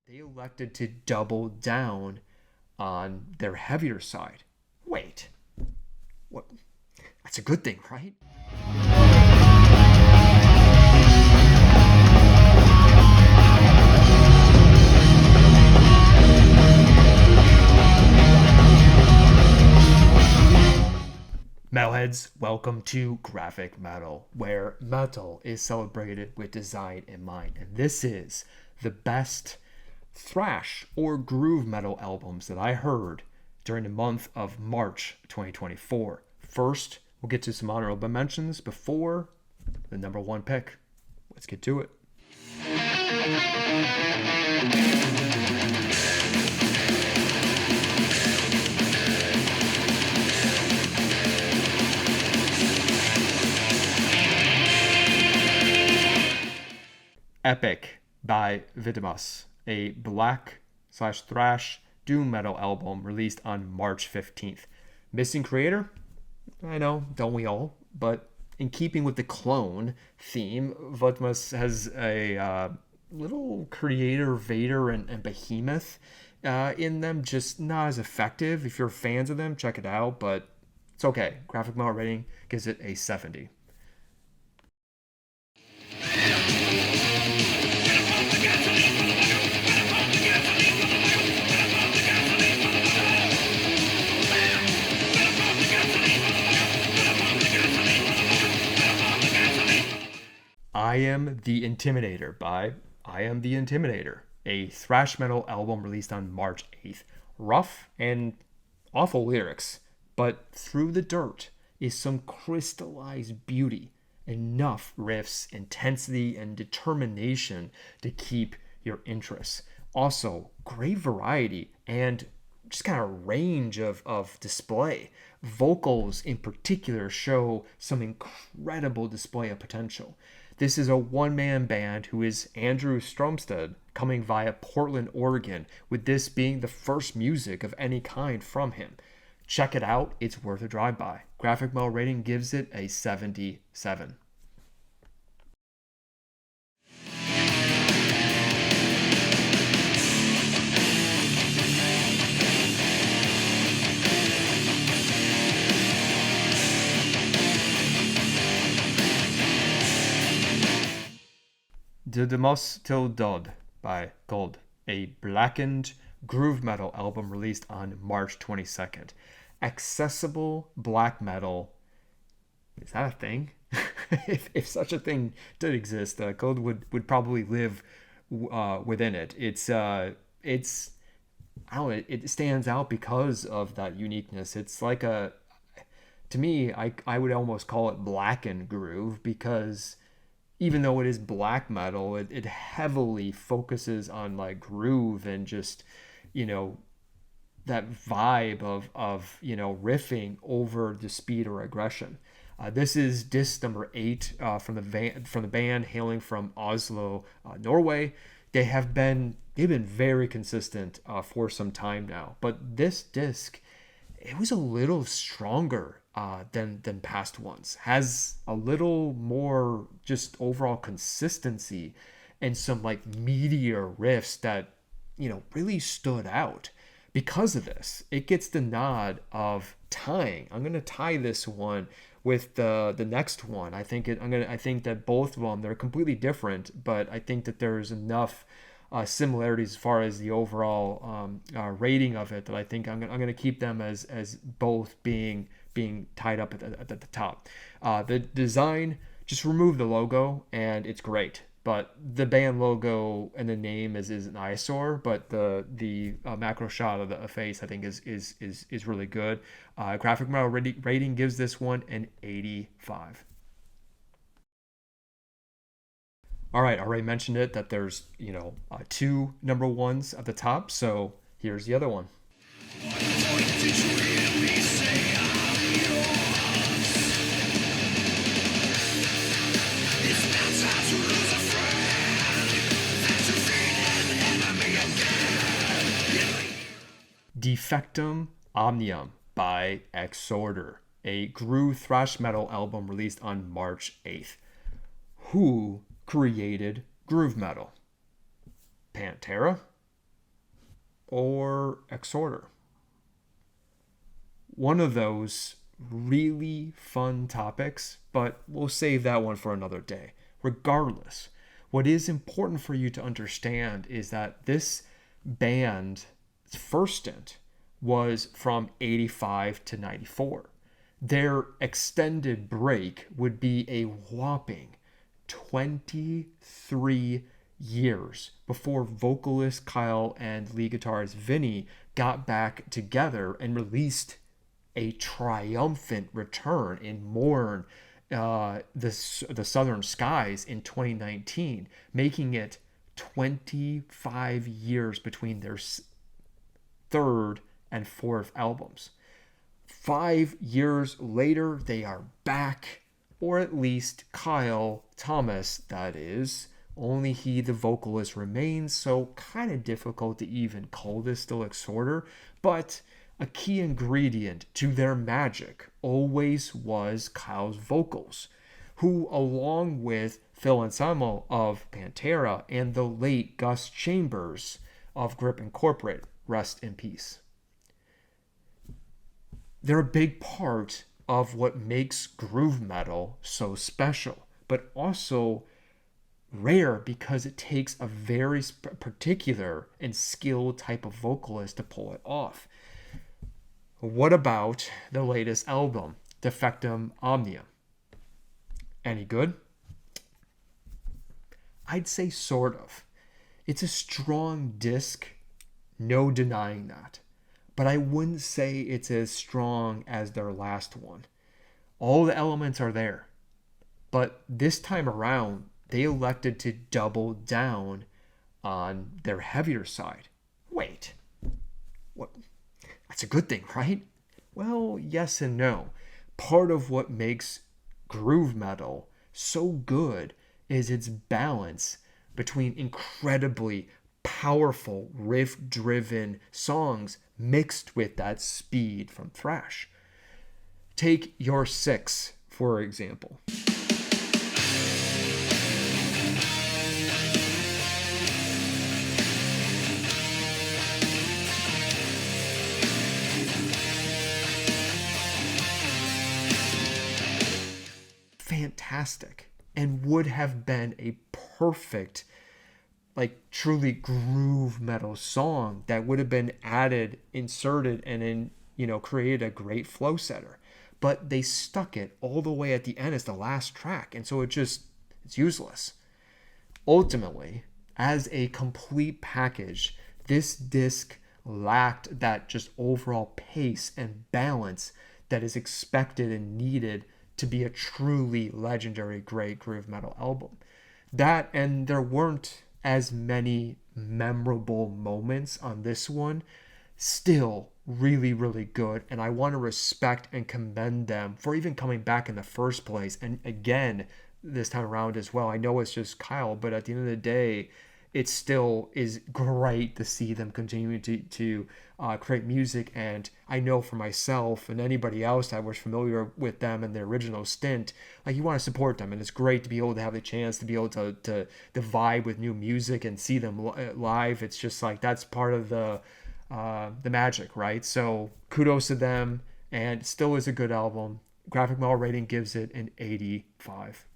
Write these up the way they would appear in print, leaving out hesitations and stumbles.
They elected to double down on their heavier side. Wait, what? That's a good thing, right? Metalheads, welcome to Graphic Metal, where metal is celebrated with design in mind. And this is the best thrash or groove metal albums that I heard during the month of March 2024. First, we'll get to some honorable mentions before the number one pick. Let's get to it. Epic by Vidas, a black/thrash doom metal album released on March 15th. Missing creator? I know, don't we all? But in keeping with the clone theme, Vidas has a little creator Vader and Behemoth in them, just not as effective. If you're fans of them, check it out, but it's okay. Grafikmetal rating gives it a 70. I Am the Intimidator by I Am the Intimidator, a thrash metal album released on March 8th. Rough and awful lyrics, but through the dirt is some crystallized beauty, enough riffs, intensity, and determination to keep your interest. Also, great variety and just kind of range of display. Vocals in particular show some incredible display of potential. This is a one-man band who is Andrew Stromstad, coming via Portland, Oregon, with this being the first music of any kind from him. Check it out, it's worth a drive-by. Grafikmetal rating gives it a 77. De Demos Till Dod by Gold, a blackened groove metal album released on March 22nd. Accessible black metal. Is that a thing? if such a thing did exist, Gold would probably live within it. It's I don't know, it stands out because of that uniqueness. It's like to me, I would almost call it blackened groove, because even though it is black metal, it heavily focuses on like groove and just, that vibe of riffing over the speed or aggression. This is disc number 8 from the band, hailing from Oslo, Norway. They've been very consistent for some time now, but this disc, it was a little stronger than past ones. Has a little more just overall consistency and some like meteor riffs that really stood out. Because of this, it gets the nod of tying. I'm gonna tie this one with the next one. I think that both of them, they're completely different, but I think that there's enough similarities as far as the overall rating of it that I think I'm gonna keep them as both being tied up at the top. The design, just remove the logo and it's great. But the band logo and the name is an eyesore. But the macro shot of the face, I think, is really good. Grafikmetal rating gives this one an 85. All right, I already mentioned it that there's 2 number ones at the top. So here's the other one. Defectum Omnium by Exhorder, a groove thrash metal album released on March 8th. Who created groove metal? Pantera? or Exhorder? One of those really fun topics, but we'll save that one for another day. Regardless, what is important for you to understand is that this band's first stint was from 85 to 94. Their extended break would be a whopping 23 years before vocalist Kyle and lead guitarist Vinny got back together and released a triumphant return in Mourn the Southern Skies in 2019, making it 25 years between their third and fourth albums. 5 years later, they are back, or at least Kyle Thomas, that is. Only he, the vocalist, remains, so kind of difficult to even call this still Exhorder, but a key ingredient to their magic always was Kyle's vocals, who, along with Phil Anselmo of Pantera and the late Gus Chambers of Grip Incorporated, rest in peace. They're a big part of what makes groove metal so special, but also rare because it takes a very particular and skilled type of vocalist to pull it off. What about the latest album, Defectum Omnium? Any good? I'd say sort of. It's a strong disc, no denying that. But I wouldn't say it's as strong as their last one. All the elements are there. But this time around, they elected to double down on their heavier side. Wait, what? That's a good thing, right? Well, yes and no. Part of what makes groove metal so good is its balance between incredibly powerful riff-driven songs mixed with that speed from thrash. Take Your Six, for example. Fantastic, and would have been a perfect, like, truly groove metal song that would have been added, inserted, and then, created a great flow setter. But they stuck it all the way at the end as the last track, and so it's useless. Ultimately, as a complete package, this disc lacked that just overall pace and balance that is expected and needed to be a truly legendary great groove metal album. That, and there weren't as many memorable moments on this one, still really, really good. And I want to respect and commend them for even coming back in the first place. And again, this time around as well. I know it's just Kyle, but at the end of the day, it still is great to see them continue to create music. And I know for myself and anybody else that was familiar with them in their original stint, like, you want to support them. And it's great to be able to have the chance to be able to vibe with new music and see them live. It's just like, that's part of the magic, right? So kudos to them, and it still is a good album. Grafikmetal rating gives it an 85.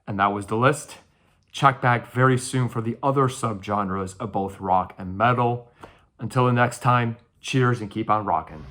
And that was the list. Check back very soon for the other subgenres of both rock and metal. Until the next time, cheers and keep on rocking.